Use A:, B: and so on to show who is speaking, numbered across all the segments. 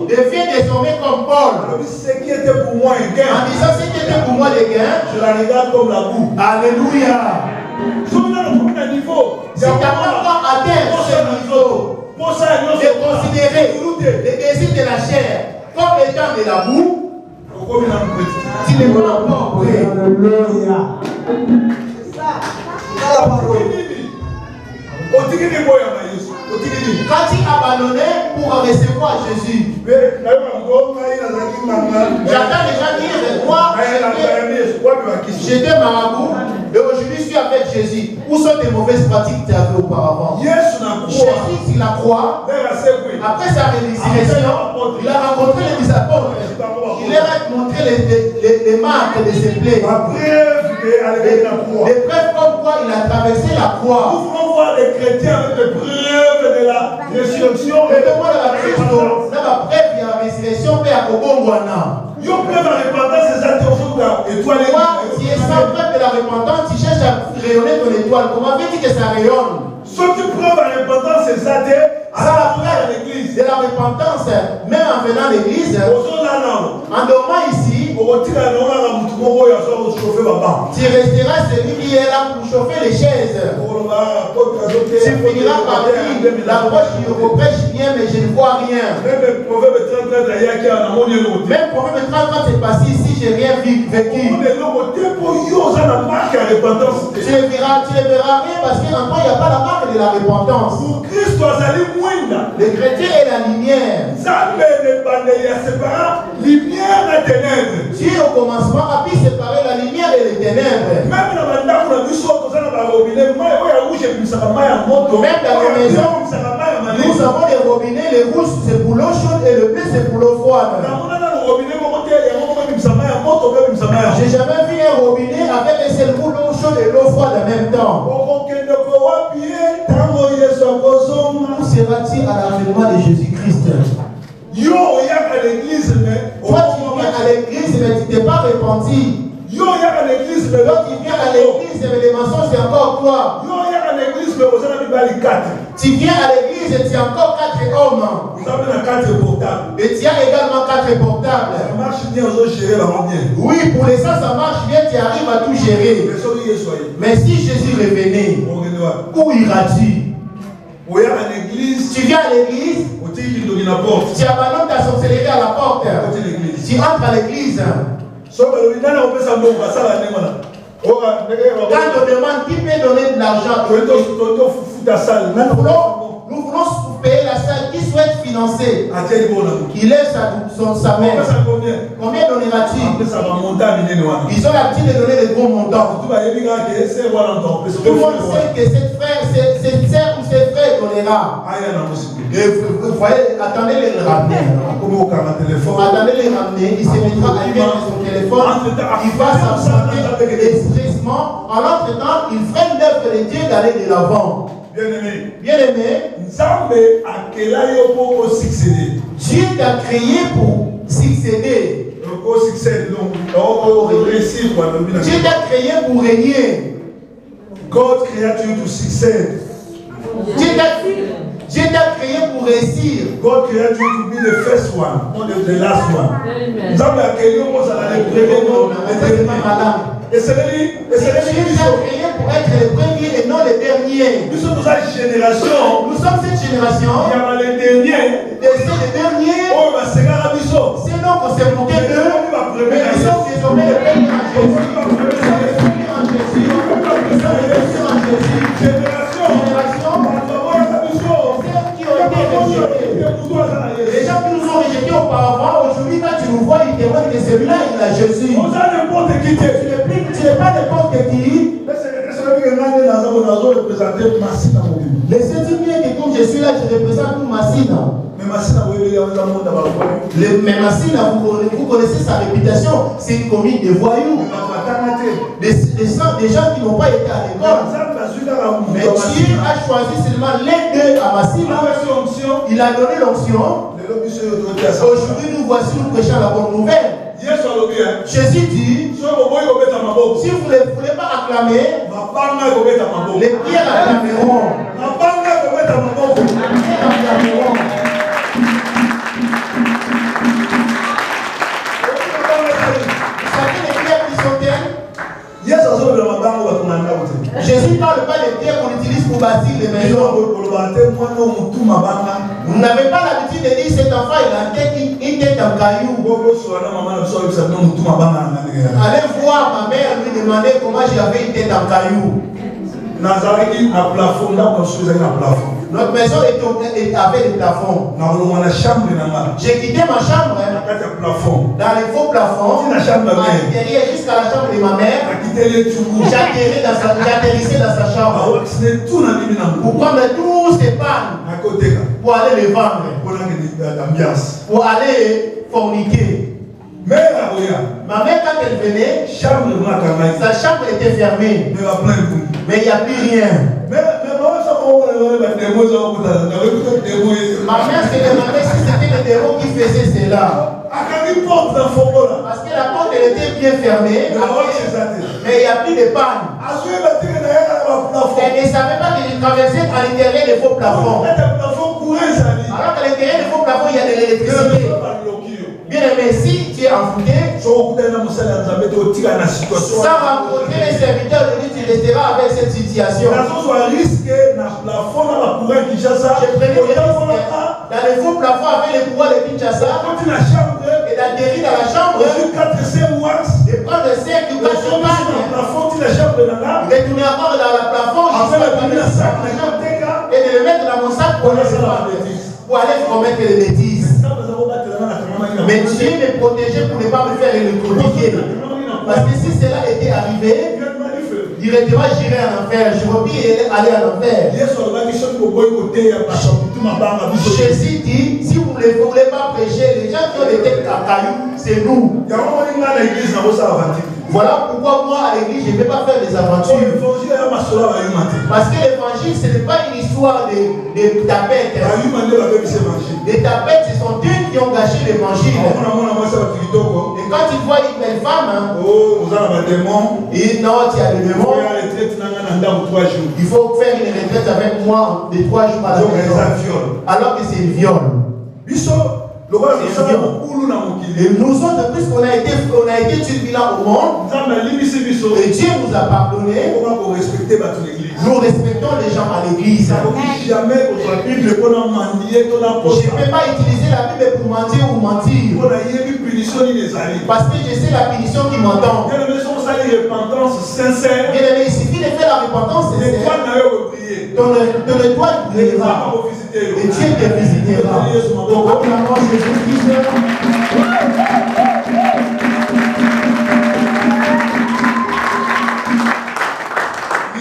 A: devient désormais comme Paul.
B: Ce qui était pour moi un gain,
A: en disant ce qui était pour moi des gains,
B: je la regarde comme la boue.
A: Alléluia.
B: C'est
A: quand on atteint ce niveau de considérer les désirs de la chair comme étant de la boue, tu ne peux pas prêt.
C: Alléluia.
A: Quand tu abandonnais pour recevoir Jésus, j'entends les gens dire, moi, j'étais marabout et aujourd'hui je suis avec Jésus. Où sont tes mauvaises pratiques que tu avais auparavant? Jésus, sur la croix, après sa résurrection, il a rencontré les apôtres. Il leur a montré les marques de ses plaies. Les preuves comme quoi il a traversé la croix.
B: Nous voulons voir les chrétiens avec les preuves de la résurrection.
A: Et de moi, la Christo, la preuve de la résurrection, mais à Kobongwana.
B: Yo preuve de la repentance, c'est ça, étoile.
A: Toi, tu es sans preuve de la repentance, tu cherches à rayonner ton étoile. Comment veux-tu que ça rayonne?
B: Ce qui preuve la repentance, c'est ça,
A: la preuve de l'église. De la repentance, même en venant à l'église, en dormant ici, tu resteras celui qui est là pour chauffer les chaises. Tu finiras par dire, la roche qui reprêche bien, mais je ne vois rien. Même Proverbe 30 c'est passé ici, j'ai rien vécu. Tu ne verras rien parce qu'en toi, il n'y a pas la marque de la repentance. Le chrétien est la lumière. Dieu au commencement a pu séparer la lumière et les ténèbres. Même dans les maisons, nous avons des robinets, les rouges c'est pour l'eau chaude et le bleu c'est pour l'eau froide. J'ai jamais vu un robinet avec un seul pour l'eau chaude et l'eau froide en même temps. Où sera-t-il à l'avènement de Jésus-Christ? Toi, tu viens à l'église, mais tu t'es pas repenti. Toi, tu viens à l'église, mais les mensonges, c'est encore toi. Tu viens à l'église et tu as encore 4 hommes. Et tu as également 4 portables. Oui, pour les sens, ça marche bien, tu arrives à tout gérer. Mais si Jésus revenait, où iras-tu? Tu viens à l'église, tu abandonnes ta sorcellerie à la porte. Tu entres à l'église. Quand on demande qui peut donner de l'argent, nous voulons payer la salle qui souhaite financer. Il lève sa main. Combien donnera-t-il? Ils ont l'habitude de donner des gros montants. Tout le monde sait que cette sœur ou cette frère donnera. Et vous voyez, attendez les ramener. Attendez les ramener. Il se mettra à lire son téléphone. Il va s'absenter expressément. En l'entretemps, il freine l'œuvre de Dieu d'aller de l'avant. Bien-aimé, Dieu t'a créé pour succéder. Dieu t'a créé pour régner.
B: God created you to succeed.
A: Dieu t'a créé pour réussir.
B: God created you to be the first one, not the last one. Et c'est créé
A: pour être le premier et non le dernier.
B: Nous sommes cette génération.
A: Nous sommes cette génération.
B: Il y a les derniers.
A: Et c'est les derniers.
B: Oh, bah c'est Garabiso.
A: C'est non qu'on s'est moqué d'eux. Mais ils sont désormais les premiers en Jésus. Les gens qui nous ont rejetés auparavant, aujourd'hui, quand tu nous vois, ils témoignent que celui-là, il a Jésus. Tu n'es pas n'importe qui. Laissez-tu bien que comme je suis là, je représente tout Massina. Mais Massina, vous connaissez sa réputation, c'est une commune de voyous. Des gens qui n'ont pas été à l'école. Mais Dieu a choisi seulement les deux à Massina. Il a donné l'onction. Aujourd'hui, nous voici, nous prêchons la bonne nouvelle. Jésus dit, si vous ne voulez pas acclamer, les pierres acclameront. Les pierres acclameront. Vous n'avez pas l'habitude de dire cet enfant il a une tête en caillou. Allez voir ma mère lui demander comment j'avais une tête en caillou. Notre maison avait des plafonds. J'ai quitté ma chambre dans les faux plafonds, derrière jusqu'à la chambre de ma mère. J'atterrissais dans sa chambre pour prendre tous ces pannes pour aller les vendre, pour aller forniquer. Ma mère, quand elle venait, sa chambre était fermée, mais il n'y a plus rien. Ma mère se demandait si c'était le démon qui faisait cela. Parce que la porte elle était bien fermée, mais il n'y a plus de panne. Elle ne savait pas que je traversais à l'intérieur des faux plafonds. Alors qu'à l'intérieur des faux plafonds, il y a de l'électricité. Bien aimé, si tu es envoûté, sans rencontrer les serviteurs de Dieu, tu resteras avec cette situation. J'ai pris le risque dans les faux plafonds avec les pouvoirs de Kinshasa et d'atterrir dans la chambre de prendre le cercle du plafond de tourner encore dans le plafond et de le mettre dans mon sac pour aller commettre les bêtises. Mais Dieu me protégeait pour ne pas me faire électrocuter. Parce que si cela était arrivé, directement j'irais en enfer. Je veux bien aller en enfer. Jésus dit, si vous ne voulez pas prêcher, les gens qui ont des têtes à cailloux, c'est nous. Voilà pourquoi moi à l'église je ne vais pas faire des aventures. Parce que l'évangile ce n'est pas une histoire de tapettes. Les tapettes ce sont eux qui ont gâché l'évangile. Et quand ils voient une belle femme, et non, tu as le démon, il faut faire une retraite avec moi de 3 jours à la maison. Alors que c'est une viol. Et nous autres, puisqu'on a été turbulents au monde, et Dieu nous a pardonné, nous respectons les gens à l'église. Je ne peux pas utiliser la Bible pour mentir ou mentir. Parce que je sais la punition qui m'entend. Il suffit de faire la repentance sincère. Ton étoile brillera. Et Dieu te visitera. Donc, acclamons Jésus-Christ.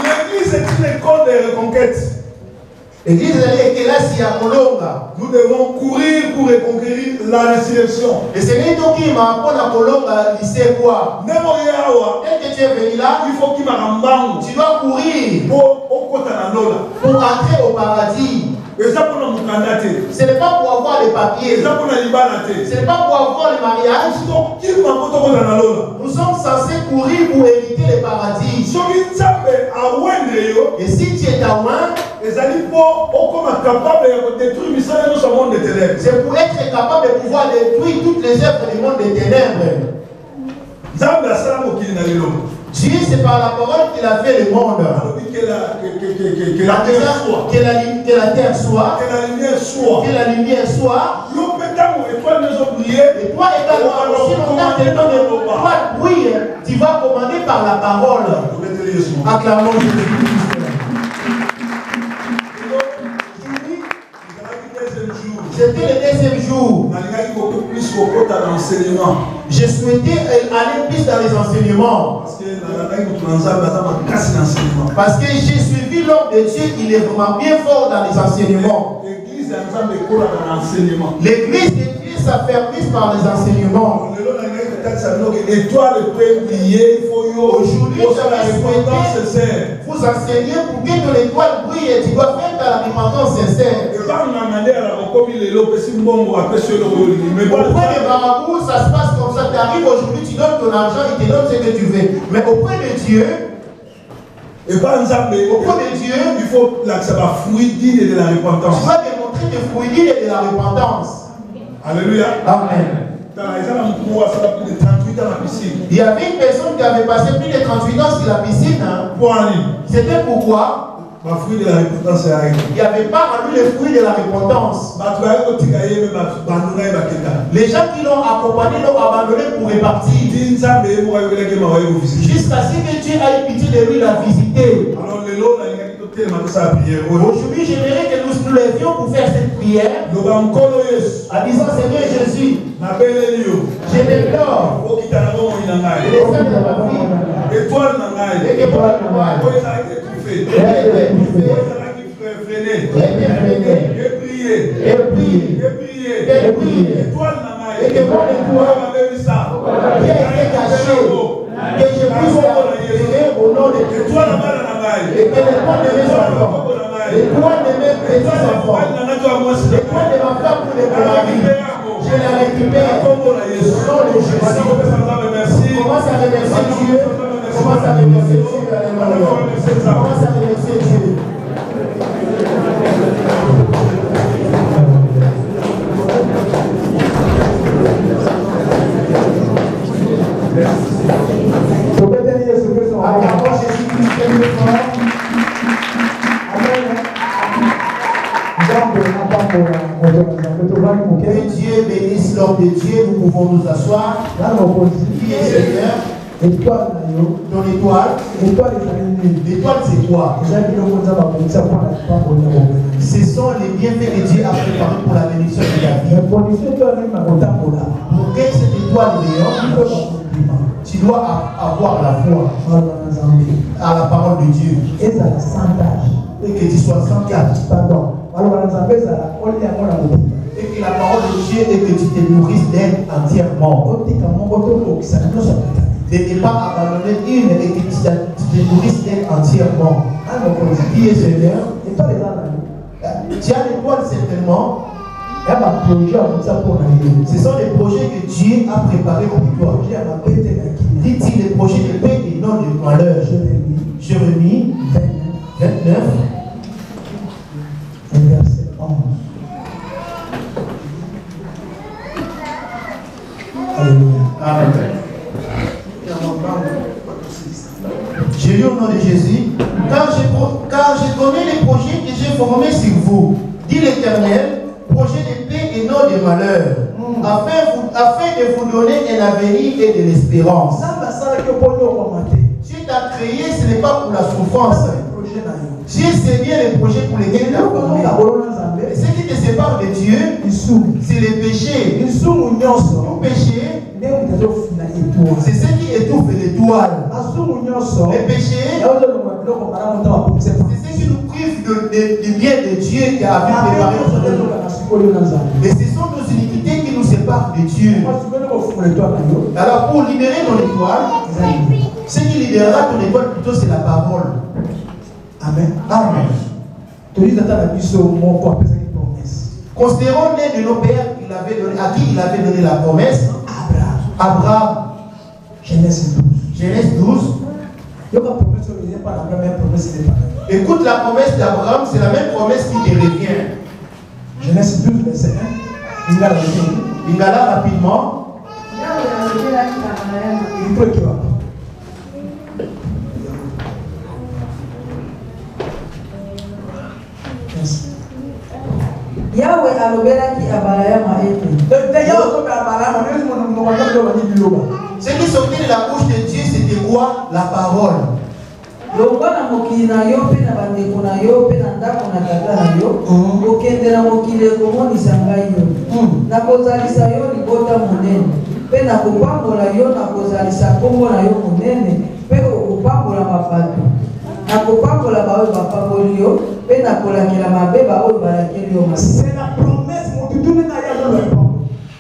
B: L'église est une école de reconquête.
A: L'église est là si à Kolonga.
B: Nous devons courir pour reconquérir la résurrection.
A: Et c'est lui qui m'a appris à Kolonga, il sait quoi? Dès que tu es venu là,
B: il faut qu'il m'a
A: tu dois courir pour entrer au paradis. Ce n'est pas pour avoir les papiers. Ce n'est pas pour avoir le mariage. Nous sommes censés courir pour éviter le paradis. Et si tu es à loin, c'est pour être capable de pouvoir détruire toutes les œuvres du monde des ténèbres. Dieu, c'est par la parole qu'il a fait le monde. Que la terre soit, que la lumière soit. Et toi également, si longtemps que toi brille, tu vas commander par la parole. Acclamons Jésus-Christ. C'était le deuxième jour. Je souhaitais aller plus dans les enseignements. Parce que j'ai suivi l'homme de Dieu, il est vraiment bien fort dans les enseignements. L'église de Dieu s'affermit par les enseignements. Aujourd'hui, vous enseignez pour que ton étoile brille et tu dois faire ta repentance sincère. Auprès des marabouts, ça se passe comme ça. Tu arrives aujourd'hui, tu donnes ton argent, il te donne ce que tu veux. Mais auprès de Dieu, il faut que ça va fruit digne de la repentance. Tu vas démontrer tes fruits dignes de la repentance.
B: Alléluia.
A: Amen. Il y avait une personne qui avait passé plus de 38 ans sur la piscine. C'était pourquoi
B: fruit de la repentance.
A: Il n'y avait pas en lui le fruit de la repentance. Les gens qui l'ont accompagné l'ont abandonné pour repartir. Jusqu'à ce que Dieu ait pitié de lui, l'a visité. Aujourd'hui, j'aimerais que nous nous levions pour faire cette prière en disant Seigneur Jésus, je t'implore, les saints de ma vie,
B: étoile dans
A: et que mon étoile qui a été cachée, que je puisse faire au nom de Dieu, et que l'étoile de mes enfants, l'étoile de mes petits enfants, l'étoile de ma femme pour les maris, je la récupère au nom de Jésus. Commence à remercier Dieu. Commence à remercier Dieu. Commence à remercier Dieu. Acclamons Jésus-Christ. Que Dieu bénisse l'homme de Dieu. Nous pouvons nous asseoir. Qui est Seigneur? Ton étoile. L'étoile, c'est quoi? Ce sont les bienfaits que Dieu a préparés pour la bénédiction de la vie. Pour que cette étoile brille, tu dois avoir la foi à la parole de Dieu. Et que tu sois sans carte. Et que la parole de Dieu et que tu te nourrisses d'elle entièrement. De ne pas abandonner une et que tu te nourrisses d'elle entièrement. Qui est Seigneur? Tu as l'étoile certainement. Ce sont les projets que Dieu a préparés pour toi. Dit-il les projets de paix et non de malheur. Jérémie 29. Verset 11. Alléluia. Amen. Je lis au nom de Jésus. Car je connais les projets que j'ai formés sur vous, dit l'Éternel, projets de paix et non de malheur, afin de vous donner un avenir et de l'espérance. Dieu t'a créé, ce n'est pas pour la souffrance. Dieu sait bien les projets pour lesquels il t'a formé. Ce qui te sépare de Dieu, c'est le péché. Tout péché, c'est ce qui étouffe l'étoile. Le péché, c'est ce qui nous prive du bien de Dieu qui a préparé notre vie. Mais ce sont nos iniquités qui nous séparent de Dieu. Alors pour libérer ton étoile, ce qui libérera ton étoile plutôt c'est la parole. Amen. Amen. Considérons l'un de nos pères à qui il avait donné la promesse. Abraham. Genèse 12. Écoute la promesse d'Abraham, c'est la même promesse qui te revient. Genèse 12, verset 1. Lingala rapidement.
C: Yahweh alobelaki Abraham ete.
A: Ce qui sortait de la bouche de Dieu, c'était quoi? La parole.
C: Longwana mokili na yo pe na bandeko na yo pe na ndako na tata na yo okende na mokili ekomonisa ngai yo nakozalisa yo libota monene pe nakopambola yo nakozalisa kombo na yo monene pe okopambola babato nakopambola baoyo bapamboli yo pe nakolakela mabe baoyo balakeli yo.
A: C'est la promesse,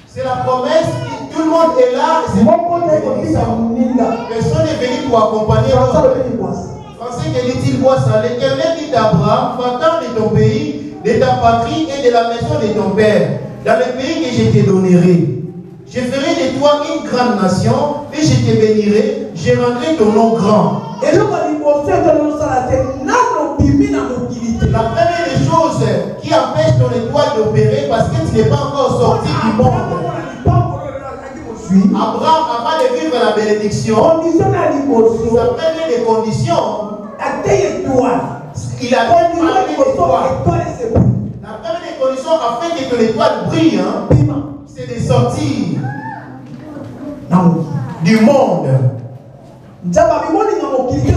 A: c'est la promesse. Tout le monde est là. Personne n'est venu pour accompagner. Français que dit-il quoi ça? L'Éternel dit d'Abraham, va-t'en de ton pays, de ta patrie et de la maison de ton père, dans le pays que je te donnerai. Je ferai de toi une grande nation et je te bénirai, je rendrai ton nom grand. Et la première des choses qui empêche ton étoile d'opérer parce que tu n'es pas encore sorti du monde. Abraham, avant de vivre la bénédiction, sa première des conditions, il a parlé d'étoile. La première des conditions afin que l'étoile brille, c'est de sortir du monde. Dieu dit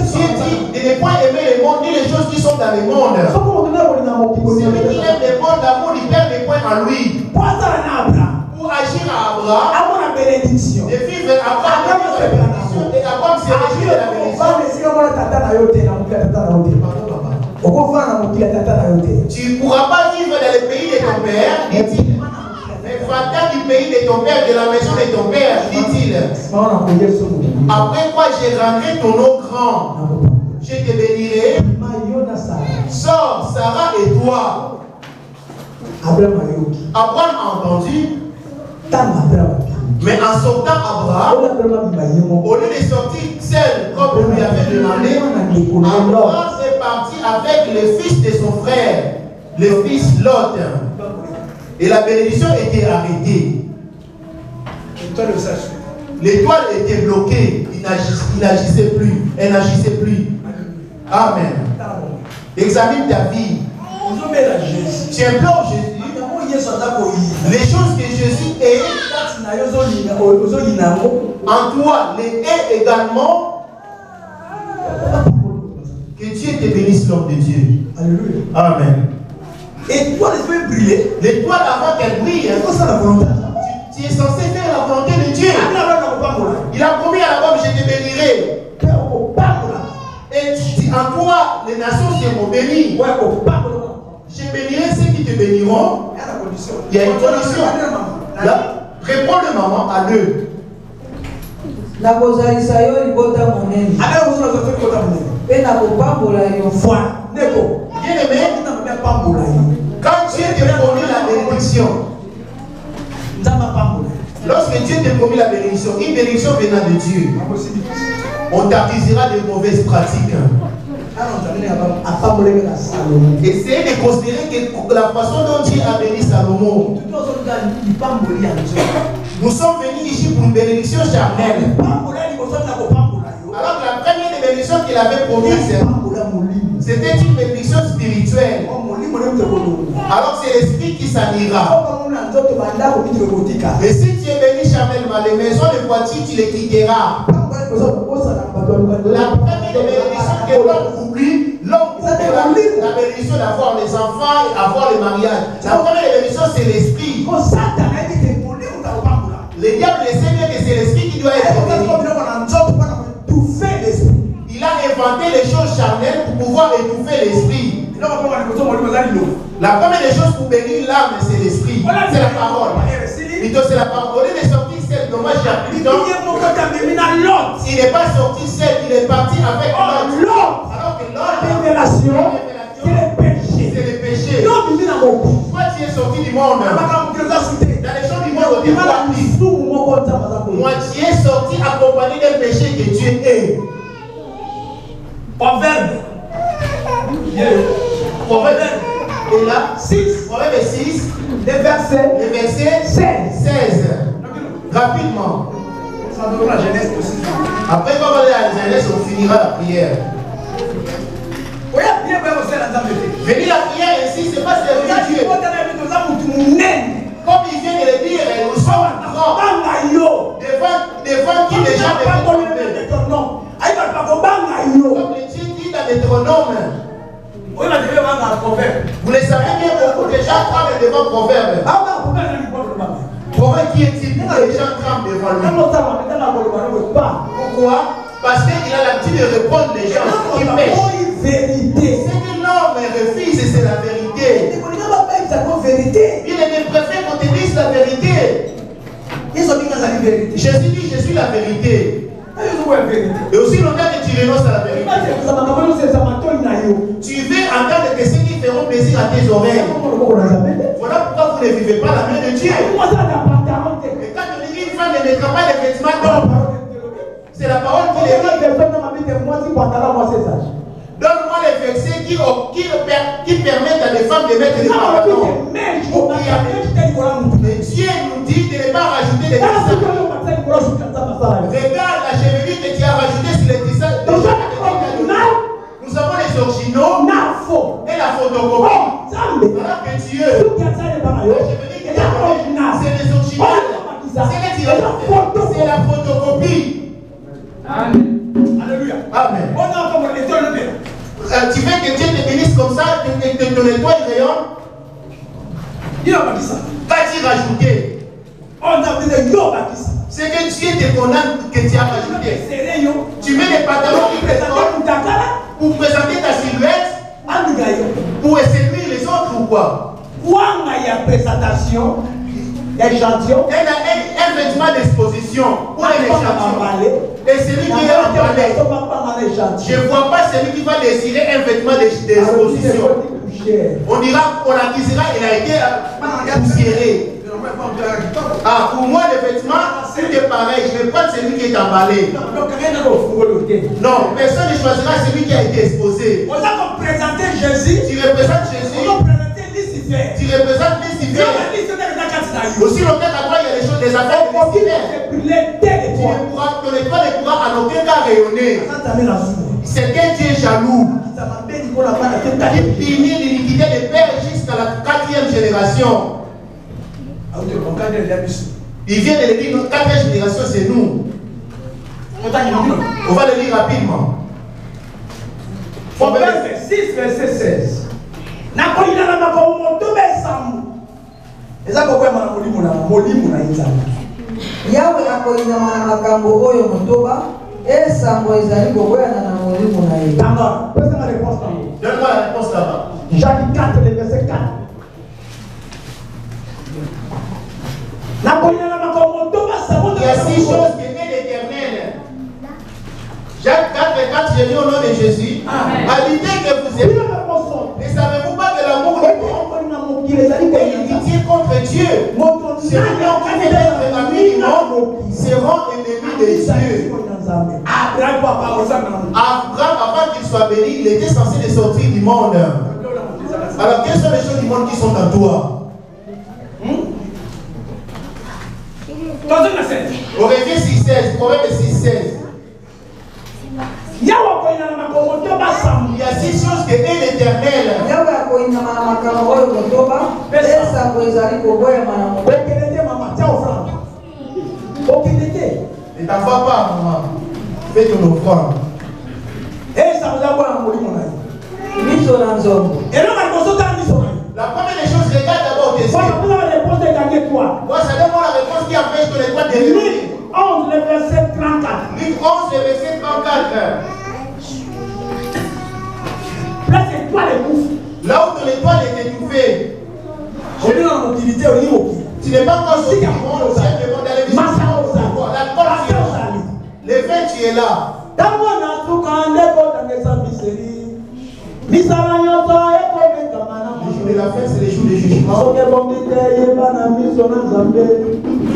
A: de ne pas aimer le monde ni les choses qui sont dans le monde. Celui qui aime le monde, l'amour du Père n'est point en lui. Pour agir à Abraham, de vivre Abraham, et Abraham se réjouit de la bénédiction. Tu ne pourras pas vivre dans le pays de ton père, dit-il. Mais va-t'en du pays de ton père, de la maison de ton père, dit-il. Après quoi je rendrai ton eau grand. Je te bénirai. Sors, Sarah et toi. Abraham a entendu. Mais en sortant Abraham, au lieu de sortir seul comme on lui avait demandé, Abraham est parti avec le fils de son frère, le fils Lot. Et la bénédiction était arrêtée. L'étoile était bloquée. Il n'agissait plus. Elle n'agissait plus. Amen. Examine ta vie. Tu implores Jésus. Les choses que Jésus est en toi, les est également. Que Dieu te bénisse, l'homme de Dieu.
B: Alléluia.
A: Amen.
B: L'étoile peut briller.
A: L'étoile avant qu'elle brille, tu es censé faire la volonté de Dieu. Il a promis à la femme, je te bénirai. Et tu dis en toi, les nations seront bénies. Je bénirai ceux qui te béniront. Il y a une condition. Là, réponds le maman à deux.
C: Na kozalisa yo libota monene. Pe na kopambola yo.
A: Bien aimé, quand Dieu te promet la bénédiction, lorsque Dieu te promet la bénédiction, une bénédiction venant de Dieu, on t'accusera de mauvaises pratiques. Essayez de considérer que la façon dont Dieu a béni Salomon. Nous sommes venus ici pour une bénédiction charnelle. Alors que la première des bénédictions qu'il avait promise, c'était une bénédiction spirituelle. Alors c'est l'esprit qui s'anira. Et si tu es béni charnellement, les maisons, les voitures, tu les quitteras. La première des bénédictions que l'homme oublie, l'homme oublie la bénédiction d'avoir les enfants et avoir le mariage. La première des bénédictions, c'est l'esprit. Le diable le sait bien que c'est l'esprit qui doit être béni. Il a inventé les choses charnelles pour pouvoir étouffer l'esprit. La première des choses pour bénir l'âme, c'est l'esprit. C'est la parole. C'est la parole. Au lieu de sortir seul, dommage, il n'est pas sorti seul, il est parti avec l'autre. Alors que l'autre, c'est le péché. Toi, tu es sorti du monde. Dans les gens du monde, tu es parti. Moi, tu es sorti accompagné d'un péché que Dieu est. Proverbe. Et là, 6. Proverbe 6. Le verset 16. Rapidement. Après, quand on va aller à la Genèse, on finira la prière. Venir la prière ici, c'est pas servir Dieu. Comme il vient de le dire, nous sommes grands. Devant qui les gens ne peuvent comme le Dieu dit dans Deutéronome. Vous le savez bien, beaucoup de gens tremblent devant Proverbe. Proverbe qui est-il? Les gens tremblent devant lui. Pourquoi? Parce qu'il a l'habitude de répondre les gens qui pêchent. Ce que l'homme refuse, c'est la vérité. Il est préféré qu'on te dise la vérité. Jésus dit, je suis la vérité. Et aussi longtemps que tu renonces à la vérité. Tu veux entendre que ceux qui feront plaisir à tes oreilles. Voilà pourquoi vous ne vivez pas la main de Dieu. Et quand on dit une femme ne mettra pas de vêtements d'homme, c'est la parole qui est dit. Donne-moi les versets qui permettent à des femmes de mettre des pantalons. Mais Dieu nous dit de ne pas rajouter des tissons. Regarde la chevelure que tu as rajoutée sur les tissons. Nous avons les originaux rajouté.
B: On a dit de yo bâtisse.
A: C'est que Dieu te condamne que tu as rajouté. Tu mets des pantalons qui pour présenter ta silhouette, pour séduire les autres ou quoi?
B: Quand il y a présentation, échantillon,
A: un vêtement d'exposition pour les échantillons. Et celui qui est emballé, je ne vois pas celui qui va désirer un vêtement d'exposition. On dira, on accusera, il a été poussiéré. Ah, pour moi, le vêtement, c'est pareil. Je ne vais pas celui qui est emballé. Non, personne ne choisira celui qui a été exposé.
B: On a présenté Jésus.
A: Tu représentes Jésus.
B: On a présenté Lucifer.
A: Tu représentes Lucifer. Aussi longtemps qu'à toi, il y a des choses, des affaires de ton étoile ne pourra en aucun cas rayonner. C'est que Dieu est jaloux. Il punit l'iniquité des pères jusqu'à la 4e génération. Il vient de le dire, notre 4e génération, c'est nous. On va le lire rapidement.
B: Verset 6, verset 16.
C: Yawe akoinama na makambo oyo motoba esango ezali koboyana na molimo na ye.
B: D'accord. Donne-moi
A: la réponse là-bas.
B: Jacques 4, le verset 4. Il
A: y a 6 choses qui est l'éternel. Jacques 4, 4, j'ai dit au nom de Jésus. Habitez que vous aimez. Ne savez-vous pas que l'amour de Dieu est l'amitié contre Dieu? Ceux qui ont cru être amis du monde seront ennemis de Dieu. Abraham, avant qu'il soit béni, il était censé sortir du monde. Alors, quelles sont les choses du monde qui sont en toi? Au Réveil 6.16, Proverbe 6.16. Il y a 6 choses que est l'éternel. Ne t'envoie pas, maman. Fais ton offrande. La première des choses, regarde d'abord tes yeux. Moi, ça donne la réponse qui empêche que les doigts de Luc
B: 11, le verset 34.
A: Luc 11, le verset 34.
B: Là, c'est toi les bouffes.
A: Là où ton étoile est étouffée. Tu n'es pas encore sorti du monde, tu es devant d'aller visiter. Le vin, tu es là. Les jours de la fin, c'est les jours de jugement.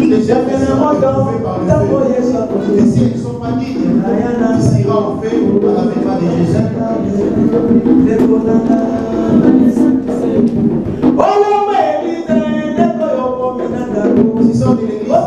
A: Les œuvres sont par le feu. Et si elles ne sont pas dignes, il sera au feu à l'avènement de Jésus. Si sont de l'église,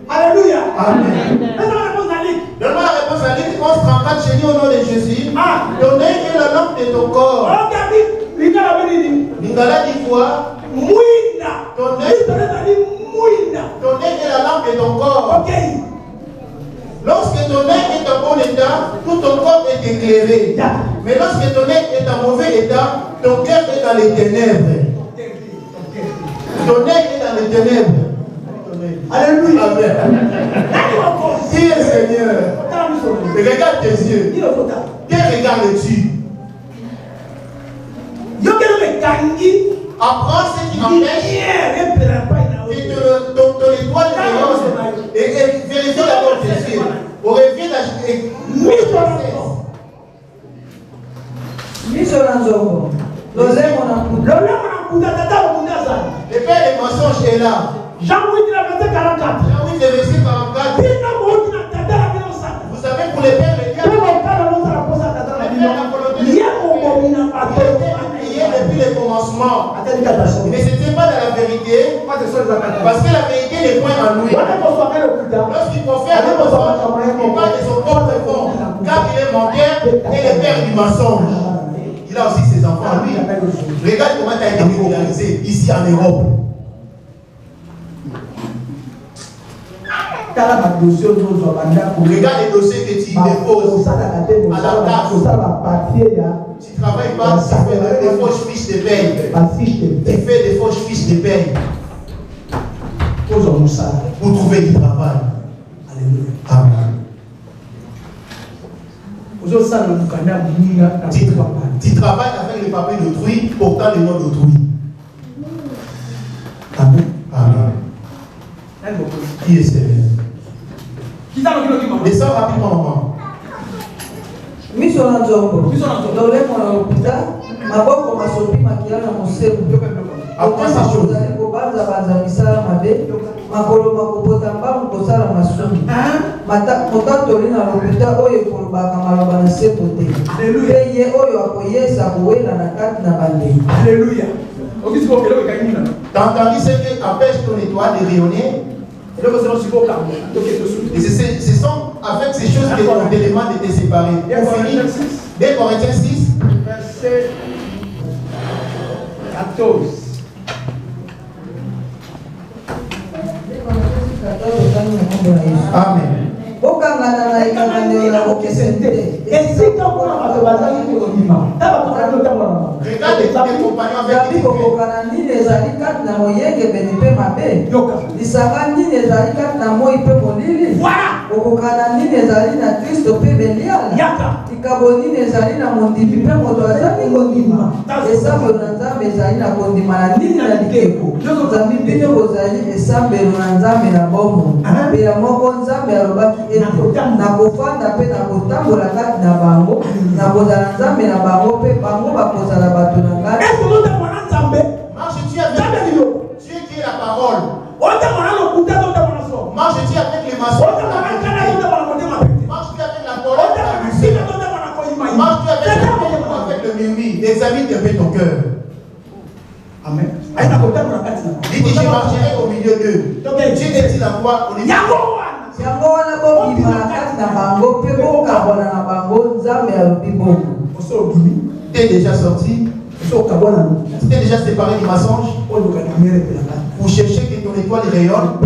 B: Alléluia.
A: Amen. Donne-moi la réponse à Luc 11, 34, j'ai dit au nom de Jésus. Ton œil est la lampe de ton corps. Lingala dit quoi? Ton œil est la lampe de ton corps. Lorsque ton œil est en bon état, tout ton corps est éclairé. Mais lorsque ton œil est en mauvais état, ton cœur est dans les ténèbres. Ton œil est dans les ténèbres. Alléluia. Amen. Qui est Seigneur? Regarde tes yeux. Quel regard es-tu? Apprends ce qui empêche que ton étoile rayonne et vérifie d'abord tes yeux. Au réveil le père des mensonges est là.
B: Jean 8, verset 44.
A: Jean 8, verset 44. Vous savez, pour les pères, les diables, depuis le commencement. Mais ce n'était pas dans la vérité. Parce que la vérité n'est point en lui. Lorsqu'il profère le mensonge, il parle de son propre fond. Car il est menteur et le père du mensonge. Il a aussi ses enfants à lui. Regarde comment tu as été régularisé ici en Europe. Regarde les dossiers que tu déposes à la table. Tu ne travailles pas, tu fais des fausses fiches de paye. Tu fais des fausses fiches de paye pour trouver du travail. Alléluia. Amen. Tu travailles avec les papiers d'autrui, portant le nom d'autrui. Amen. Amen. Qui est Seigneur? Descends rapidement, maman.
C: Miso na nzongo lolemo na lokuta maboko masopi makila na mosebu
A: Après ces choses,
C: kobanza misala mabe makolo makopota mbangu kosala masumu motatoli na lokuta oyo ekolobaka maloba na seko te mpe ye oyo akoyesa kowela na kati na bandeko.
B: Alléluia.
A: t'as entendu ce qui empêche ton étoile de rayonner? Et ce sont avec ces choses que ton élément de te séparer. Pour finir, 2 Corinthiens 6,
B: verset 14.
A: Amen.
C: Bokangana na ikanganelo na bokesente.
A: Regarde tes compagnons avec qui tu
C: kokokana nini ezali kati na moyengebeni mpe mabe lisanga nini ezali kati na moi mpe molili kokokana nini ezali na Kristo mpe beliala likabo nini ezali na mondimi mpe moto azali kondima esambelo na Nzambe ezali na kondima na nini na likeko Nzambe bino bozali esambelo na Nzambe na bomo mbela moko Nzambe alobaki ete nakofanda mpe nakotambola kati na bango nakozala Nzambe na bango mpe bango bakozala bato na ngai.
A: marche tu avec Dieu qui est la parole. Marche tu avec les mensonges. Marche tu avec la colère. Marche tu avec le murmure. Examine un peu ton cœur. Amen. Dis que je marcherai au milieu d'eux. Dieu est-il en quoi on est
C: yango wana bobima na kati na bango mpe bokabola na bango Nzambe alobi bongo.
A: Tu es déjà sorti? Tu t'es déjà séparé du mensonge pour chercher que ton étoile rayonne?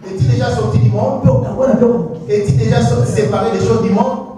A: Es-tu déjà sorti du monde? Es-tu déjà séparé des choses du monde?